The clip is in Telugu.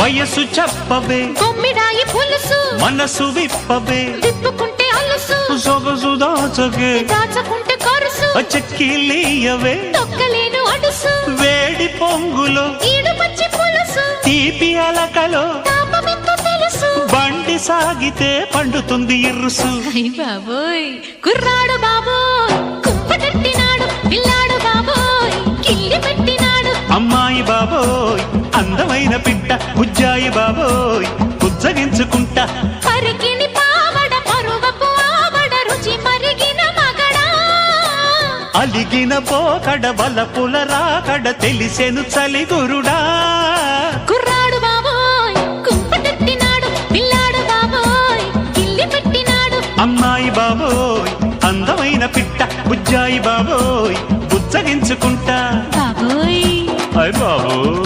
వయసు చెప్పవే కొమ్మిడాయి పులుసు మనసు విప్పవే తిప్పుకుంటే అలుసు సొగసు దాచగే దాచకుంటే కొరుసు చెక్కిలీయవే తొక్కలేను అడుసు వేడి పొంగులో ఈడు పచ్చి పులుసు తీపి అలకలో తాపమెంతో తెలుసు బండి సాగితే పండుతుంది ఇరుసు అయ్ బాబోయ్ కుర్రాడు బాబోయ్ కుప్పగట్టినాడు పిల్లాడు బాబోయ్ కిల్లి పెట్టినాడు అమ్మాయి బాబోయ్ అందమైన పిట్ట బుజ్జాయి బాబోయ్ బుజ్జగించుకుంటా పరికిని పావడ పరువపు ఆవడ రుచి మరిగిన మగడా అలిగిన పోకడ బలపుల రాకడ తెలిసెను చలిగురుడా కుర్రాడు బాబోయ్ కుప్పగట్టినాడు పిల్లాడు బాబోయ్ కిల్లి పెట్టినాడు అమ్మాయి బాబోయ్ అందమైన పిట్ట బుజ్జాయి బాబోయ్ బుజ్జగించుకుంటా బాబోయ్ అయ్ బాబోయ్